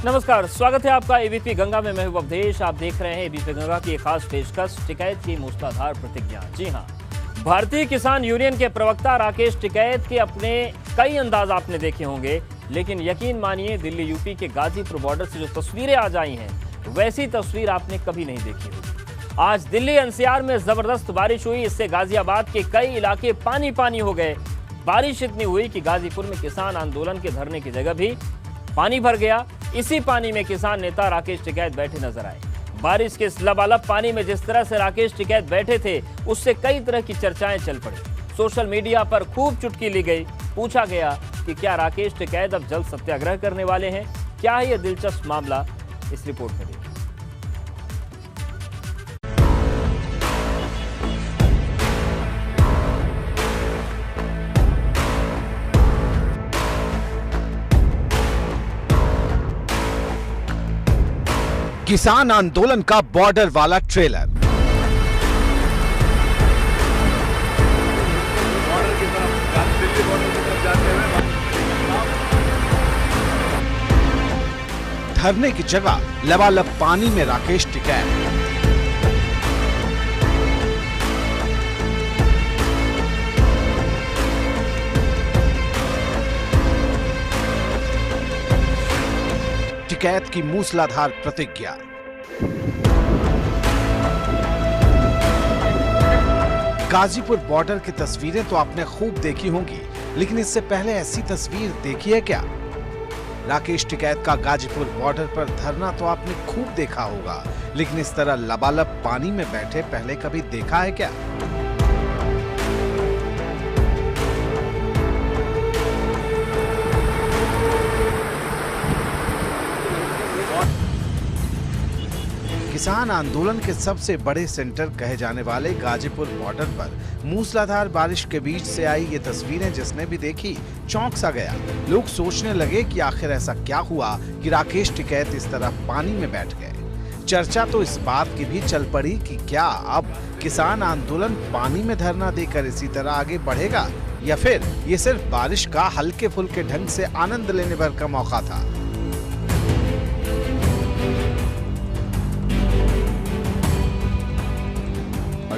नमस्कार, स्वागत है आपका एबीपी गंगा में। मैं हूं अवधेश। आप देख रहे हैं एबीपी गंगा की एक खास पेशकश, टिकैत की मूसलाधार प्रतिज्ञा। जी हां, भारतीय किसान यूनियन के प्रवक्ता राकेश टिकैत के अपने कई अंदाज आपने देखे होंगे, लेकिन यकीन मानिए दिल्ली यूपी के गाजीपुर बॉर्डर से जो तस्वीरें आज आई हैं, वैसी तस्वीर आपने कभी नहीं देखी होगी। आज दिल्ली एनसीआर में जबरदस्त बारिश हुई, इससे गाजियाबाद के कई इलाके पानी पानी हो गए। बारिश इतनी हुई कि गाजीपुर में किसान आंदोलन के धरने की जगह भी पानी भर गया। इसी पानी में किसान नेता राकेश टिकैत बैठे नजर आए। बारिश के इस लबालब पानी में जिस तरह से राकेश टिकैत बैठे थे, उससे कई तरह की चर्चाएं चल पड़ी। सोशल मीडिया पर खूब चुटकी ली गई। पूछा गया कि क्या राकेश टिकैत अब जल सत्याग्रह करने वाले हैं? क्या है यह दिलचस्प मामला? इस रिपोर्ट में देखिए। किसान आंदोलन का बॉर्डर वाला ट्रेलर। धरने की जगह लबालब पानी में राकेश टिकैत। टिकैत की मूसलाधार प्रतिज्ञा। गाजीपुर बॉर्डर की तस्वीरें तो आपने खूब देखी होंगी, लेकिन इससे पहले ऐसी तस्वीर देखी है क्या? राकेश टिकैत का गाजीपुर बॉर्डर पर धरना तो आपने खूब देखा होगा, लेकिन इस तरह लबालब पानी में बैठे पहले कभी देखा है क्या? किसान आंदोलन के सबसे बड़े सेंटर कहे जाने वाले गाजीपुर बॉर्डर पर मूसलाधार बारिश के बीच से आई ये तस्वीरें जिसने भी देखी चौंक सा गया। लोग सोचने लगे कि आखिर ऐसा क्या हुआ कि राकेश टिकैत इस तरह पानी में बैठ गए। चर्चा तो इस बात की भी चल पड़ी कि क्या अब किसान आंदोलन पानी में धरना देकर इसी तरह आगे बढ़ेगा, या फिर ये सिर्फ बारिश का हल्के फुल्के ढंग से आनंद लेने भर का मौका था।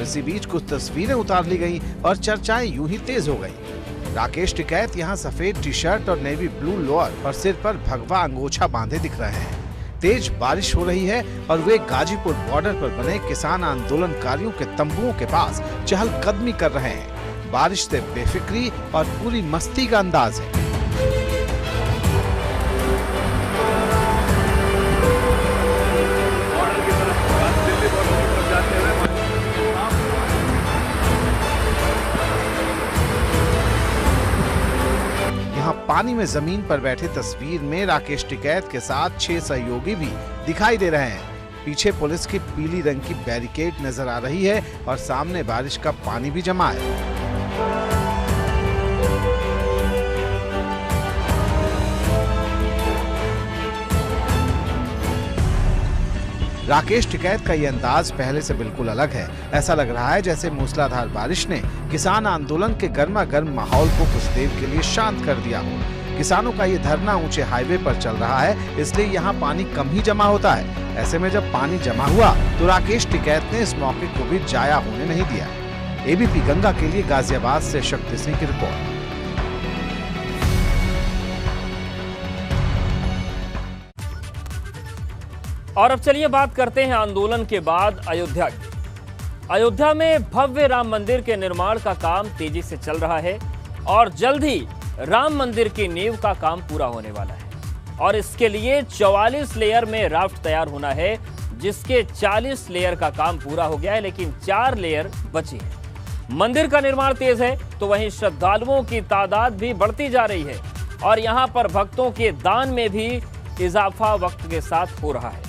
इसी बीच कुछ तस्वीरें उतार ली गईं और चर्चाएं यूं ही तेज हो गईं। राकेश टिकैत यहां सफेद टी शर्ट और नेवी ब्लू लोअर और सिर पर भगवा अंगोछा बांधे दिख रहे हैं। तेज बारिश हो रही है और वे गाजीपुर बॉर्डर पर बने किसान आंदोलनकारियों के तंबुओं के पास चहलकदमी कर रहे हैं। बारिश से बेफिक्री और पूरी मस्ती का अंदाज है। पानी में जमीन पर बैठे तस्वीर में राकेश टिकैत के साथ 6 सहयोगी भी दिखाई दे रहे हैं। पीछे पुलिस की पीली रंग की बैरिकेड नजर आ रही है और सामने बारिश का पानी भी जमा है। राकेश टिकैत का ये अंदाज पहले से बिल्कुल अलग है। ऐसा लग रहा है जैसे मूसलाधार बारिश ने किसान आंदोलन के गर्मा गर्म माहौल को कुछ देर के लिए शांत कर दिया हो। किसानों का ये धरना ऊंचे हाईवे पर चल रहा है, इसलिए यहाँ पानी कम ही जमा होता है। ऐसे में जब पानी जमा हुआ तो राकेश टिकैत ने इस मौके को भी जाया होने नहीं दिया। एबीपी गंगा के लिए गाजियाबाद से शक्ति सिंह की रिपोर्ट। और अब चलिए बात करते हैं आंदोलन के बाद अयोध्या की। अयोध्या में भव्य राम मंदिर के निर्माण का काम तेजी से चल रहा है और जल्द ही राम मंदिर की नींव का काम पूरा होने वाला है। और इसके लिए 44 लेयर में राफ्ट तैयार होना है, जिसके 40 लेयर का काम पूरा हो गया है, लेकिन 4 लेयर बची है। मंदिर का निर्माण तेज है तो वहीं श्रद्धालुओं की तादाद भी बढ़ती जा रही है और यहां पर भक्तों के दान में भी इजाफा वक्त के साथ हो रहा है।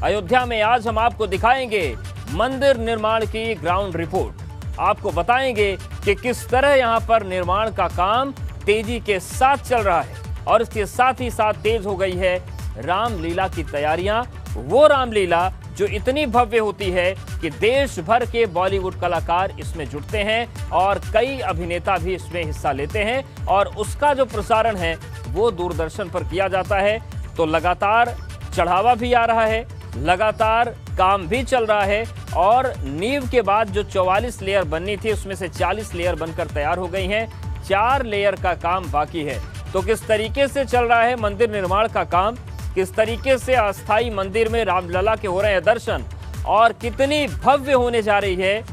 अयोध्या में आज हम आपको दिखाएंगे मंदिर निर्माण की ग्राउंड रिपोर्ट। आपको बताएंगे कि किस तरह यहां पर निर्माण का काम तेजी के साथ चल रहा है और इसके साथ ही साथ तेज हो गई है रामलीला की तैयारियां। वो रामलीला जो इतनी भव्य होती है कि देश भर के बॉलीवुड कलाकार इसमें जुटते हैं और कई अभिनेता भी इसमें हिस्सा लेते हैं और उसका जो प्रसारण है वो दूरदर्शन पर किया जाता है। तो लगातार चढ़ावा भी आ रहा है, लगातार काम भी चल रहा है और नींव के बाद जो 44 लेयर बननी थी उसमें से 40 लेयर बनकर तैयार हो गई हैं। 4 लेयर का काम बाकी है। तो किस तरीके से चल रहा है मंदिर निर्माण का काम, किस तरीके से अस्थाई मंदिर में रामलला के हो रहे हैं दर्शन और कितनी भव्य होने जा रही है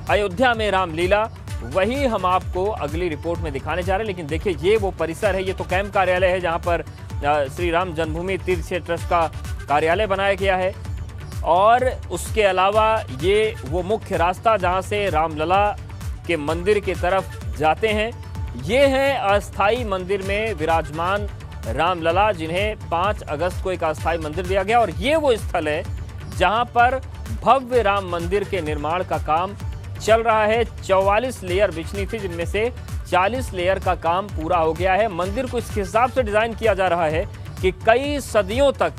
अयोध्या में रामलीला, वही हम आपको अगली रिपोर्ट में दिखाने जा रहे हैं। लेकिन देखिए, ये वो परिसर है, ये तो कैंप कार्यालय है जहां पर श्री राम जन्मभूमि तीर्थ क्षेत्र ट्रस्ट का कार्यालय बनाया गया है और उसके अलावा ये वो मुख्य रास्ता जहां से रामलला के मंदिर की तरफ जाते हैं। ये हैं अस्थाई मंदिर में विराजमान रामलला, जिन्हें 5 अगस्त को एक अस्थाई मंदिर दिया गया और ये वो स्थल है जहां पर भव्य राम मंदिर के निर्माण का काम चल रहा है। 44 लेयर बिछनी थी, जिनमें से 40 लेयर का काम पूरा हो गया है। मंदिर को इस हिसाब से डिजाइन किया जा रहा है कि कई सदियों तक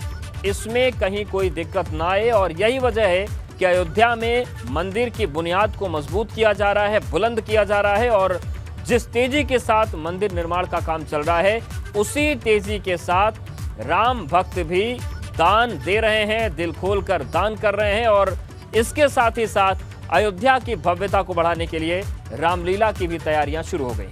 इसमें कहीं कोई दिक्कत ना आए और यही वजह है कि अयोध्या में मंदिर की बुनियाद को मजबूत किया जा रहा है, बुलंद किया जा रहा है और जिस तेजी के साथ मंदिर निर्माण का काम चल रहा है उसी तेजी के साथ राम भक्त भी दान दे रहे हैं, दिल खोलकर दान कर रहे हैं और इसके साथ ही साथ अयोध्या की भव्यता को बढ़ाने के लिए रामलीला की भी तैयारियां शुरू हो गई।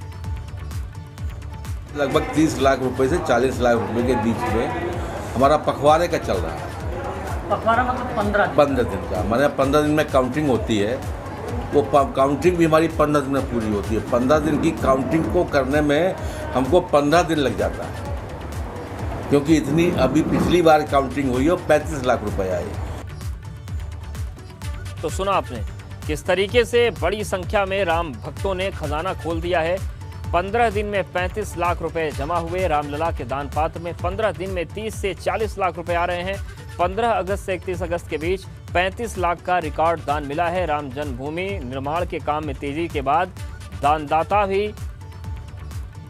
लगभग 30 लाख रुपए से 40 लाख रुपए के बीच में हमारा पखवाड़े का चल रहा है। पखवाड़ा मतलब 15 दिन का, मतलब 15 दिन में काउंटिंग होती है। वो काउंटिंग भी हमारी 15 दिन में पूरी होती है। 15 दिन की काउंटिंग को करने में हमको 15 दिन लग जाता है, क्योंकि इतनी अभी पिछली बार काउंटिंग हुई और 35 लाख रुपए आए। तो सुना आपने किस तरीके से बड़ी संख्या में राम भक्तों ने खजाना खोल दिया है। 15 दिन में 35 लाख रुपए जमा हुए रामलला के दान पात्र में। 15 दिन में 30 से 40 लाख रुपए आ रहे हैं। 15 अगस्त से 31 अगस्त के बीच 35 लाख का रिकॉर्ड दान मिला है। राम जन्मभूमि निर्माण के काम में तेजी के बाद दानदाता भी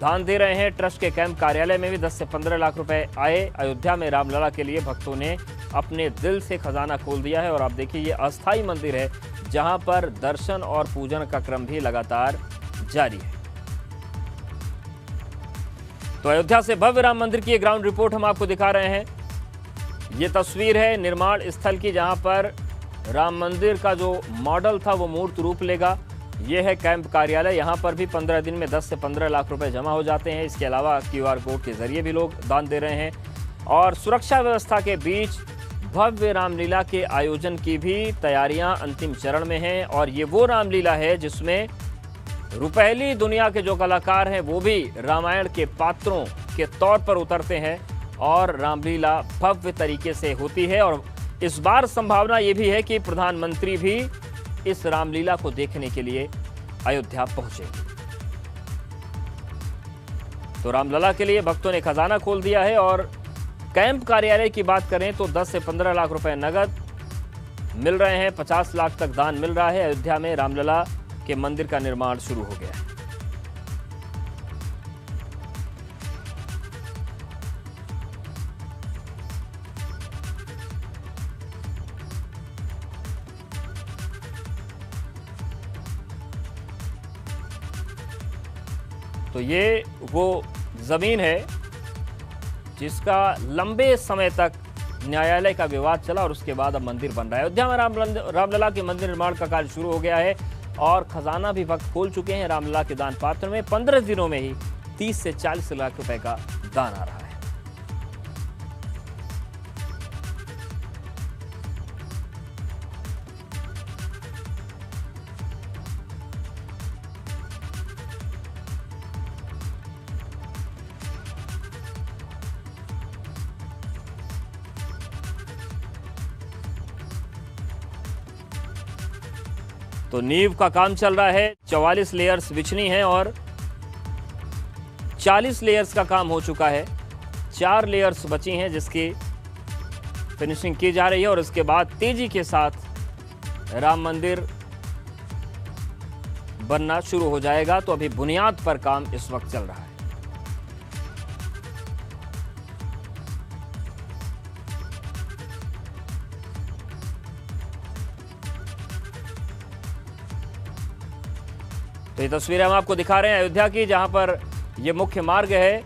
दान दे रहे हैं। ट्रस्ट के कैंप कार्यालय में भी 10 से 15 लाख रुपए आए। अयोध्या में रामलला के लिए भक्तों ने अपने दिल से खजाना खोल दिया है और आप देखिए, ये अस्थाई मंदिर है जहां पर दर्शन और पूजन का क्रम भी लगातार जारी है। तो अयोध्या से भव्य राम मंदिर की एक ग्राउंड रिपोर्ट हम आपको दिखा रहे हैं। ये तस्वीर है निर्माण स्थल की, जहां पर राम मंदिर का जो मॉडल था वो मूर्त रूप लेगा। ये है कैंप कार्यालय। यहाँ पर भी 15 दिन में 10 से 15 लाख रुपए जमा हो जाते हैं। इसके अलावा QR कोड के जरिए भी लोग दान दे रहे हैं और सुरक्षा व्यवस्था के बीच भव्य रामलीला के आयोजन की भी तैयारियां अंतिम चरण में हैं। और ये वो रामलीला है जिसमें रुपहली दुनिया के जो कलाकार हैं वो भी रामायण के पात्रों के तौर पर उतरते हैं और रामलीला भव्य तरीके से होती है। और इस बार संभावना ये भी है कि प्रधानमंत्री भी इस रामलीला को देखने के लिए अयोध्या पहुंचे। तो रामलला के लिए भक्तों ने खजाना खोल दिया है और कैंप कार्यालय की बात करें तो 10 से 15 लाख रुपए नगद मिल रहे हैं। 50 लाख तक दान मिल रहा है। अयोध्या में रामलला के मंदिर का निर्माण शुरू हो गया है। तो ये वो जमीन है जिसका लंबे समय तक न्यायालय का विवाद चला और उसके बाद अब मंदिर बन रहा है। अयोध्या में रामलला के मंदिर निर्माण का कार्य शुरू हो गया है और खजाना भी भक्त खोल चुके हैं। रामलला के दान पात्र में 15 दिनों में ही 30 से 40 लाख रुपए का दान आ रहा है। तो नींव का काम चल रहा है। 44 लेयर्स बिछनी हैं और 40 लेयर्स का काम हो चुका है। 4 लेयर्स बची हैं जिसकी फिनिशिंग की जा रही है और उसके बाद तेजी के साथ राम मंदिर बनना शुरू हो जाएगा। तो अभी बुनियाद पर काम इस वक्त चल रहा है। तो ये तस्वीरें हम आपको दिखा रहे हैं अयोध्या की, जहां पर ये मुख्य मार्ग है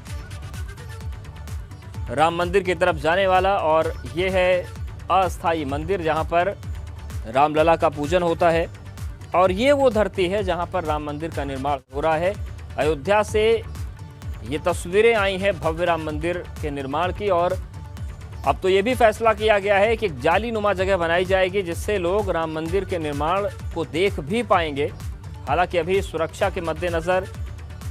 राम मंदिर की तरफ जाने वाला, और ये है अस्थायी मंदिर जहां पर रामलला का पूजन होता है। और ये वो धरती है जहां पर राम मंदिर का निर्माण हो रहा है। अयोध्या से ये तस्वीरें आई हैं भव्य राम मंदिर के निर्माण की, और अब तो ये भी फैसला किया गया है कि एक जाली नुमा जगह बनाई जाएगी जिससे लोग राम मंदिर के निर्माण को देख भी पाएंगे। हालांकि अभी सुरक्षा के मद्देनज़र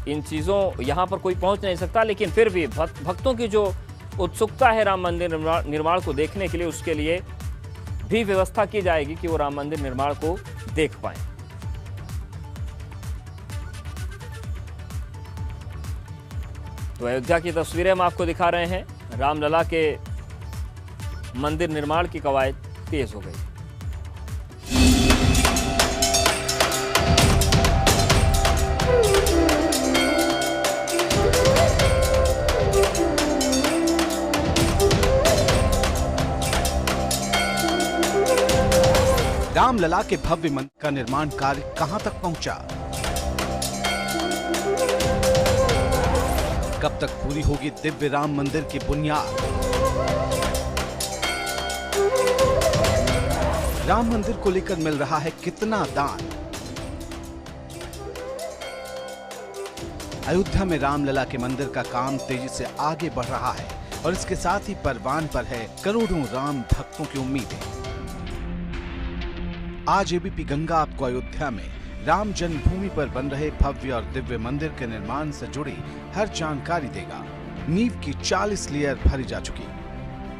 इन चीज़ों यहाँ पर कोई पहुँच नहीं सकता, लेकिन फिर भी भक्तों की जो उत्सुकता है राम मंदिर निर्माण को देखने के लिए, उसके लिए भी व्यवस्था की जाएगी कि वो राम मंदिर निर्माण को देख पाएं। तो अयोध्या की तस्वीरें हम आपको दिखा रहे हैं। रामलला के मंदिर निर्माण की कवायद तेज हो गई। रामलला के भव्य मंदिर का निर्माण कार्य कहां तक पहुंचा? कब तक पूरी होगी दिव्य राम मंदिर की बुनियाद? राम मंदिर को लेकर मिल रहा है कितना दान? अयोध्या में रामलला के मंदिर का काम तेजी से आगे बढ़ रहा है और इसके साथ ही परवान पर है करोड़ों राम भक्तों की उम्मीदें। आज एबीपी गंगा आपको अयोध्या में राम जन्मभूमि पर बन रहे भव्य और दिव्य मंदिर के निर्माण से जुड़ी हर जानकारी देगा। नींव की 40 लेयर भरी जा चुकी।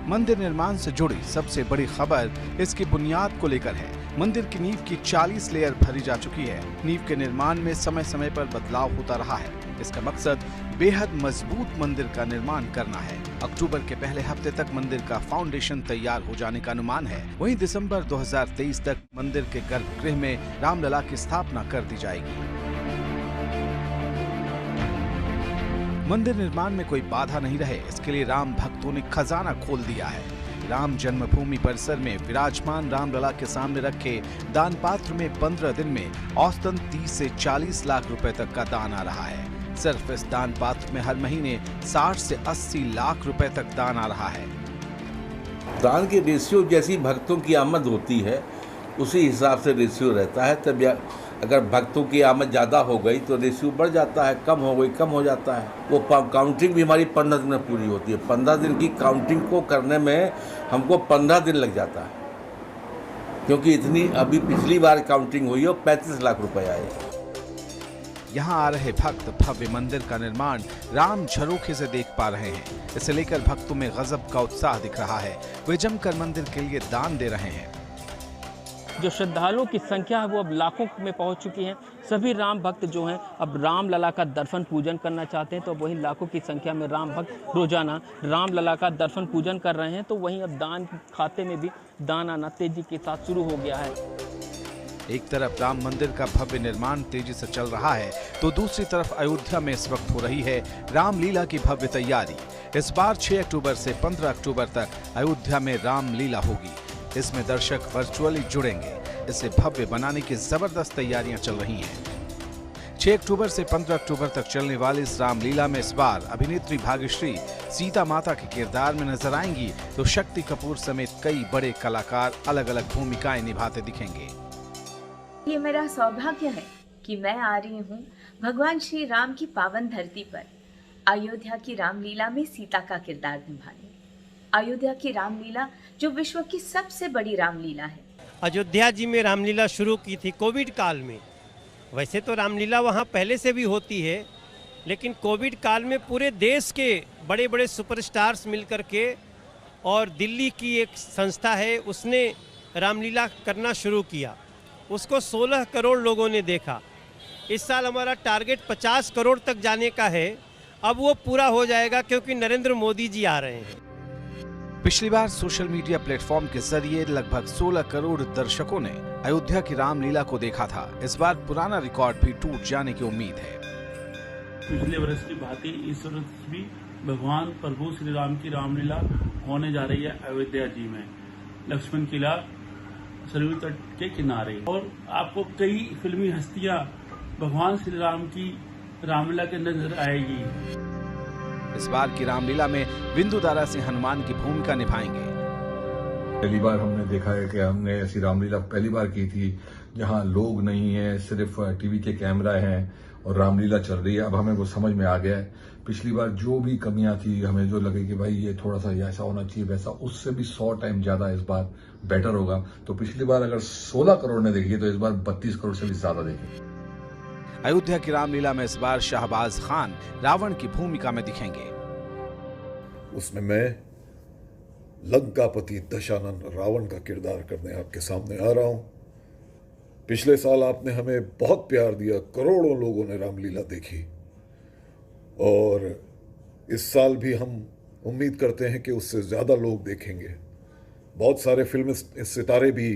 मंदिर निर्माण से जुड़ी सबसे बड़ी खबर इसकी बुनियाद को लेकर है। मंदिर की नींव की 40 लेयर भरी जा चुकी है। नींव के निर्माण में समय समय पर बदलाव होता रहा है। इसका मकसद बेहद मजबूत मंदिर का निर्माण करना है। अक्टूबर के पहले हफ्ते तक मंदिर का फाउंडेशन तैयार हो जाने का अनुमान है। वहीं दिसंबर 2023 तक मंदिर के गर्भगृह में रामलला की स्थापना कर दी जाएगी। मंदिर निर्माण में कोई बाधा नहीं रहे, इसके लिए राम भक्तों ने खजाना खोल दिया है। राम जन्मभूमि परिसर में विराजमान रामलला के सामने रखे दान पात्र में 15 दिन में औसतन 30 से 40 लाख रुपए तक का दान आ रहा है। सिर्फ इस दान पात्र में हर महीने 60 से 80 लाख रुपए तक दान आ रहा है। दान की रेशियो जैसी भक्तों की आमद होती है उसी हिसाब से रेशियो रहता है। तब अगर भक्तों की आमद ज़्यादा हो गई तो रेशियो बढ़ जाता है, कम हो गई कम हो जाता है। वो काउंटिंग भी हमारी 15 दिन में पूरी होती है। 15 दिन की काउंटिंग को करने में हमको 15 दिन लग जाता है, क्योंकि इतनी अभी पिछली बार काउंटिंग हुई और 35 लाख रुपए आए। यहाँ आ रहे भक्त भव्य मंदिर का निर्माण राम झरोखे से देख पा रहे हैं। इसे लेकर भक्तों में गजब का उत्साह दिख रहा है। वे जमकर मंदिर के लिए दान दे रहे हैं। जो श्रद्धालुओं की संख्या है वो अब लाखों में पहुंच चुकी है। सभी राम भक्त जो हैं अब रामलला का दर्शन पूजन करना चाहते हैं, तो वहीं लाखों की संख्या में राम भक्त रोजाना रामलला का दर्शन पूजन कर रहे हैं। तो वहीं अब दान खाते में भी दान आना तेजी के साथ शुरू हो गया है। एक तरफ राम मंदिर का भव्य निर्माण तेजी से चल रहा है, तो दूसरी तरफ अयोध्या में इस वक्त हो रही है रामलीला की भव्य तैयारी। इस बार 6 अक्टूबर से 15 अक्टूबर तक अयोध्या में रामलीला होगी। इसमें दर्शक वर्चुअली जुड़ेंगे। इसे भव्य बनाने की जबरदस्त तैयारियां चल रही हैं। 6 अक्टूबर से 15 अक्टूबर तक चलने वाली इस रामलीला में इस बार अभिनेत्री भाग्यश्री सीता माता के किरदार में नजर आएंगी, तो शक्ति कपूर समेत कई बड़े कलाकार अलग अलग भूमिकाएं निभाते दिखेंगे। ये मेरा सौभाग्य है कि मैं आ रही हूँ भगवान श्री राम की पावन धरती पर अयोध्या की रामलीला में सीता का किरदार निभाने। अयोध्या की रामलीला जो विश्व की सबसे बड़ी रामलीला है। अयोध्या जी में रामलीला शुरू की थी कोविड काल में। वैसे तो रामलीला वहाँ पहले से भी होती है, लेकिन कोविड काल में पूरे देश के बड़े बड़े सुपरस्टार्स मिलकर के और दिल्ली की एक संस्था है उसने रामलीला करना शुरू किया। उसको 16 करोड़ लोगों ने देखा। इस साल हमारा टारगेट 50 करोड़ तक जाने का है। अब वो पूरा हो जाएगा क्योंकि नरेंद्र मोदी जी आ रहे हैं। पिछली बार सोशल मीडिया प्लेटफॉर्म के जरिए लगभग 16 करोड़ दर्शकों ने अयोध्या की रामलीला को देखा था। इस बार पुराना रिकॉर्ड भी टूट जाने की उम्मीद है। पिछले वर्ष की भांति इस वर्ष भी भगवान प्रभु श्री राम की रामलीला होने जा रही है अयोध्या जी में, लक्ष्मण किला सरयू तट के किनारे। और आपको कई फिल्मी हस्तियां भगवान श्री राम की रामलीला के नजर आएगी। इस बार की रामलीला में विंदुदारा सिंह हनुमान की भूमिका निभाएंगे। पहली बार हमने देखा है कि हमने ऐसी रामलीला पहली बार की थी जहां लोग नहीं है, सिर्फ टीवी के कैमरा हैं और रामलीला चल रही है। अब हमें वो समझ में आ गया है। पिछली बार जो भी कमियां थी, हमें जो लगे कि भाई ये थोड़ा सा ऐसा होना चाहिए वैसा, उससे भी 100 टाइम ज्यादा इस बार बेटर होगा। तो पिछली बार अगर 16 करोड़ ने देखी तो इस बार 32 करोड़ से भी ज्यादा देखी। अयोध्या की रामलीला में इस बार शाहबाज खान रावण की भूमिका में दिखेंगे। उसमें मैं लंकापति दशानन रावण का किरदार करने आपके सामने आ रहा हूं। पिछले साल आपने हमें बहुत प्यार दिया, करोड़ों लोगों ने रामलीला देखी, और इस साल भी हम उम्मीद करते हैं कि उससे ज्यादा लोग देखेंगे। बहुत सारे फिल्म सितारे भी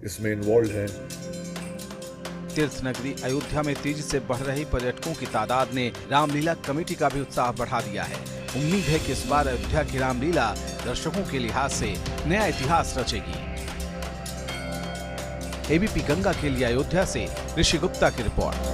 इसमें इन्वॉल्व हैं। तीर्थ नगरी अयोध्या में तेजी से बढ़ रही पर्यटकों की तादाद ने रामलीला कमेटी का भी उत्साह बढ़ा दिया है। उम्मीद है कि इस बार अयोध्या की रामलीला दर्शकों के लिहाज से नया इतिहास रचेगी। एबीपी गंगा के लिए अयोध्या से ऋषि गुप्ता की रिपोर्ट।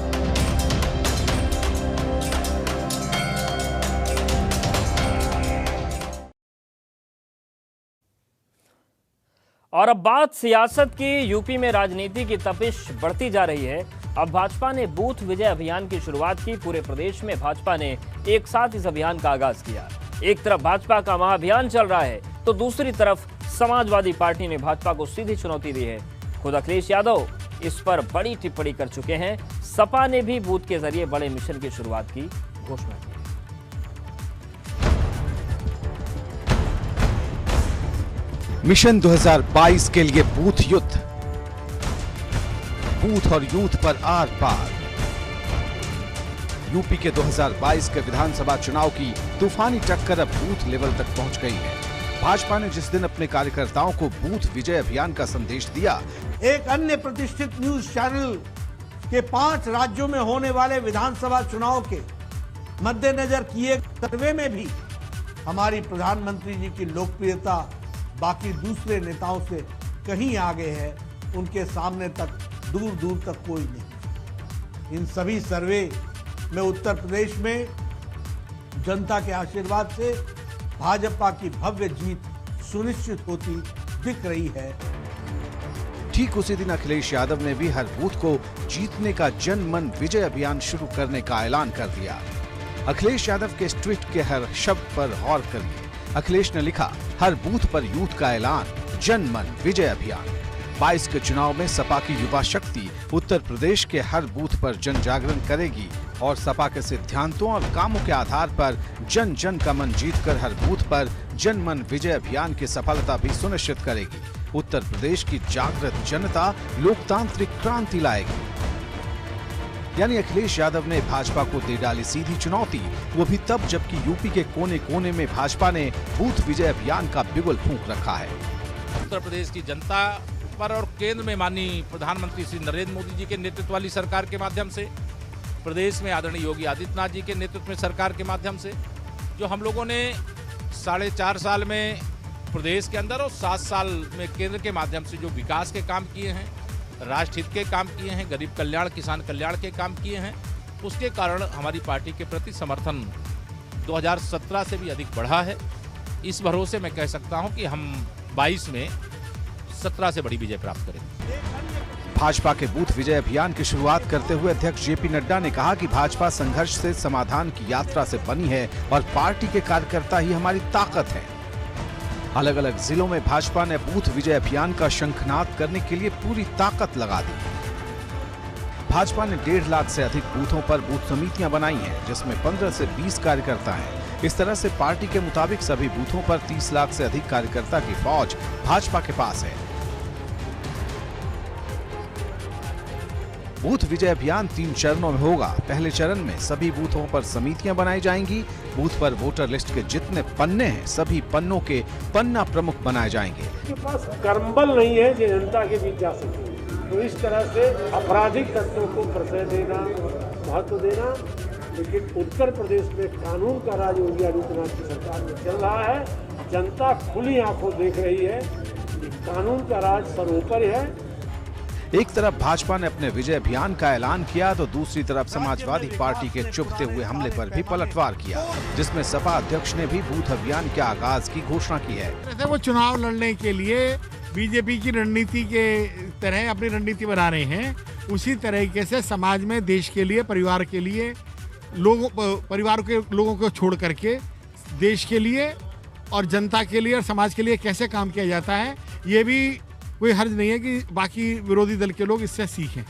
और अब बात सियासत की। यूपी में राजनीति की तपिश बढ़ती जा रही है। अब भाजपा ने बूथ विजय अभियान की शुरुआत की। पूरे प्रदेश में भाजपा ने एक साथ इस अभियान का आगाज किया। एक तरफ भाजपा का महाअभियान चल रहा है तो दूसरी तरफ समाजवादी पार्टी ने भाजपा को सीधी चुनौती दी है। खुद अखिलेश यादव इस पर बड़ी टिप्पणी कर चुके हैं। सपा ने भी बूथ के जरिए बड़े मिशन की शुरुआत की घोषणा की। मिशन 2022 के लिए बूथ युद्ध, बूथ और यूथ पर आर पार। यूपी के 2022 के विधानसभा चुनाव की तूफानी टक्कर अब बूथ लेवल तक पहुंच गई है। भाजपा ने जिस दिन अपने कार्यकर्ताओं को बूथ विजय अभियान का संदेश दिया, एक अन्य प्रतिष्ठित न्यूज चैनल के 5 राज्यों में होने वाले विधानसभा चुनाव के मद्देनजर किए सर्वे में भी हमारी प्रधानमंत्री जी की लोकप्रियता बाकी दूसरे नेताओं से कहीं आगे है। उनके सामने तक दूर दूर तक कोई नहीं। इन सभी सर्वे में उत्तर प्रदेश में जनता के आशीर्वाद से भाजपा की भव्य जीत सुनिश्चित होती दिख रही है। ठीक उसी दिन अखिलेश यादव ने भी हर बूथ को जीतने का जन मन विजय अभियान शुरू करने का ऐलान कर दिया। अखिलेश यादव के इस ट्वीट के हर शब्द पर गौर करिए। अखिलेश ने लिखा, हर बूथ पर यूथ का ऐलान, जन मन विजय अभियान। 22 के चुनाव में सपा की युवा शक्ति उत्तर प्रदेश के हर बूथ पर जन जागरण करेगी और सपा के सिद्धांतों और कामों के आधार पर जन जन का मन जीतकर हर बूथ पर जन मन विजय अभियान की सफलता भी सुनिश्चित करेगी। उत्तर प्रदेश की जागृत जनता लोकतांत्रिक क्रांति लाएगी। यानी अखिलेश यादव ने भाजपा को दे डाली सीधी चुनौती, वो भी तब जबकि यूपी के कोने कोने में भाजपा ने बूथ विजय अभियान का बिगुल फूंक रखा है। उत्तर प्रदेश की जनता पर और केंद्र में माननीय प्रधानमंत्री श्री नरेंद्र मोदी जी के नेतृत्व वाली सरकार के माध्यम से, प्रदेश में आदरणीय योगी आदित्यनाथ जी के नेतृत्व में सरकार के माध्यम से, जो हम लोगों ने 4.5 साल में प्रदेश के अंदर और 7 साल में केंद्र के माध्यम से जो विकास के काम किए हैं, राष्ट्र हित के काम किए हैं, गरीब कल्याण किसान कल्याण के काम किए हैं, उसके कारण हमारी पार्टी के प्रति समर्थन 2017 से भी अधिक बढ़ा है। इस भरोसे मैं कह सकता हूं कि हम 22 में 17 से बड़ी विजय प्राप्त करेंगे। भाजपा के बूथ विजय अभियान की शुरुआत करते हुए अध्यक्ष जेपी नड्डा ने कहा कि भाजपा संघर्ष से समाधान की यात्रा से बनी है और पार्टी के कार्यकर्ता ही हमारी ताकत है। अलग अलग जिलों में भाजपा ने बूथ विजय अभियान का शंखनाद करने के लिए पूरी ताकत लगा दी। भाजपा ने 1.5 लाख से अधिक बूथों पर बूथ समितियां बनाई हैं, जिसमें 15 से 20 कार्यकर्ता हैं। इस तरह से पार्टी के मुताबिक सभी बूथों पर 30 लाख से अधिक कार्यकर्ता की फौज भाजपा के पास है। बूथ विजय अभियान 3 चरणों में होगा। पहले चरण में सभी बूथों पर समितियां बनाई जाएंगी। बूथ पर वोटर लिस्ट के जितने पन्ने हैं, सभी पन्नों के पन्ना प्रमुख बनाए जाएंगे। के पास कर्मबल नहीं है जो जनता के बीच जा सके, तो इस तरह से आपराधिक तत्वों को प्रश्रय देना, महत्व देना। लेकिन उत्तर प्रदेश में कानून का राज योगी आदित्यनाथ की सरकार में चल रहा है। जनता खुली आंखों देख रही है कि कानून का राज सर्वोपरि है। एक तरफ भाजपा ने अपने विजय अभियान का ऐलान किया तो दूसरी तरफ समाजवादी पार्टी के चुभते हुए हमले पर भी पलटवार किया, जिसमें सपा अध्यक्ष ने भी बूथ अभियान के आगाज की घोषणा की है। वो चुनाव लड़ने के लिए बीजेपी की रणनीति के तरह अपनी रणनीति बना रहे हैं, उसी तरीके से समाज में देश के लिए, परिवार के लिए, परिवार के लोगों को छोड़ करके देश के लिए और जनता के लिए और समाज के लिए कैसे काम किया जाता है, ये भी कोई हर्ज नहीं है कि बाकी विरोधी दल के लोग इससे सीखें।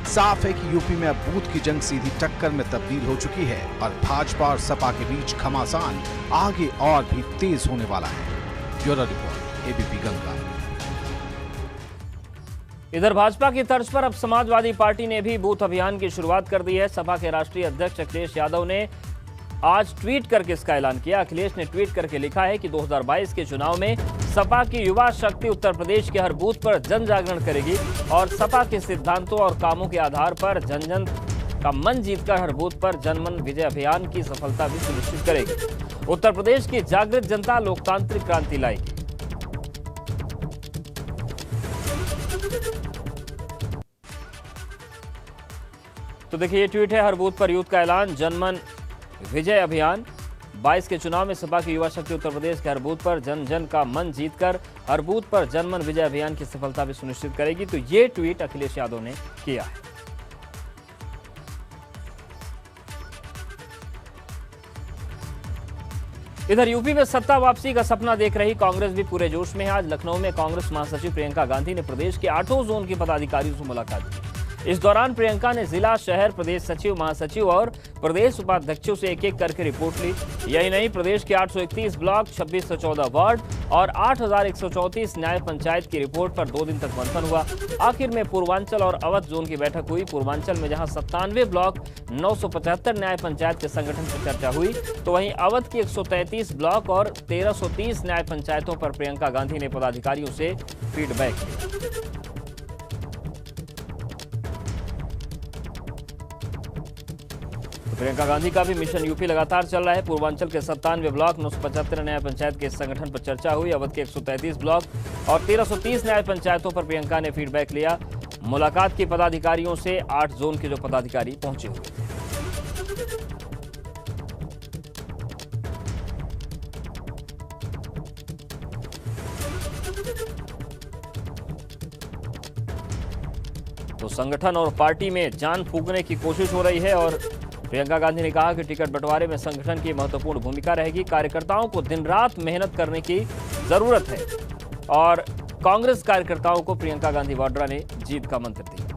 साफ है कि यूपी में अब बूथ की जंग सीधी टक्कर में तब्दील हो चुकी है और भाजपा और सपा के बीच घमासान आगे और भी तेज होने वाला है। Bureau report, ABP Ganga. इधर भाजपा की तर्ज पर अब समाजवादी पार्टी ने भी बूथ अभियान की शुरुआत कर दी है। सपा के राष्ट्रीय अध्यक्ष अखिलेश यादव ने आज ट्वीट करके इसका ऐलान किया। अखिलेश ने ट्वीट करके लिखा है कि 2022 के चुनाव में सपा की युवा शक्ति उत्तर प्रदेश के हर बूथ पर जन जागरण करेगी और सपा के सिद्धांतों और कामों के आधार पर जन जन का मन जीतकर हर बूथ पर जनमन विजय अभियान की सफलता भी सुनिश्चित करेगी। उत्तर प्रदेश की जागृत जनता लोकतांत्रिक क्रांति लाएगी। तो देखिए, ये ट्वीट है, हर बूथ पर यूथ का ऐलान, जनमन विजय अभियान। 22 के चुनाव में सपा की युवा शक्ति उत्तर प्रदेश के हर बूथ पर जन जन का मन जीतकर हर बूथ पर जनमन विजय अभियान की सफलता भी सुनिश्चित करेगी। तो ये ट्वीट अखिलेश यादव ने किया है। इधर यूपी में सत्ता वापसी का सपना देख रही कांग्रेस भी पूरे जोश में है। आज लखनऊ में कांग्रेस महासचिव प्रियंका गांधी ने प्रदेश के 8 जोन के पदाधिकारियों से मुलाकात की। इस दौरान प्रियंका ने जिला, शहर, प्रदेश सचिव, महासचिव और प्रदेश उपाध्यक्षों से एक-एक करके रिपोर्ट ली। यही नहीं, प्रदेश के 831 ब्लॉक, 2614 वार्ड और 8134 न्याय पंचायत की रिपोर्ट पर 2 दिन तक मंथन हुआ। आखिर में पूर्वांचल और अवध जोन की बैठक हुई। पूर्वांचल में जहां 97 ब्लॉक, 975 न्याय पंचायत के संगठन पर चर्चा हुई, तो वहीं अवध की 133 ब्लॉक और 1330 न्याय पंचायतों पर प्रियंका गांधी ने पदाधिकारियों से फीडबैक लिया। प्रियंका गांधी का भी मिशन यूपी लगातार चल रहा है। पूर्वांचल के 97 ब्लॉक, 975 न्याय पंचायत के संगठन पर चर्चा हुई। अवध के 133 ब्लॉक और 1330 न्याय पंचायतों पर प्रियंका ने फीडबैक लिया। मुलाकात की पदाधिकारियों से 8 जोन के जो पदाधिकारी पहुंचे हुए थे। तो संगठन और पार्टी में जान फूंकने की कोशिश हो रही है और प्रियंका गांधी ने कहा कि टिकट बंटवारे में संगठन की महत्वपूर्ण भूमिका रहेगी। कार्यकर्ताओं को दिन रात मेहनत करने की जरूरत है और कांग्रेस कार्यकर्ताओं को प्रियंका गांधी वाड्रा ने जीत का मंत्र दिया।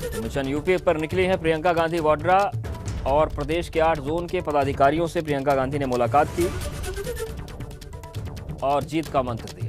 तो मिशन यूपी पर निकली है प्रियंका गांधी वाड्रा और प्रदेश के 8 जोन के पदाधिकारियों से प्रियंका गांधी ने मुलाकात की और जीत का मंत्र दिया।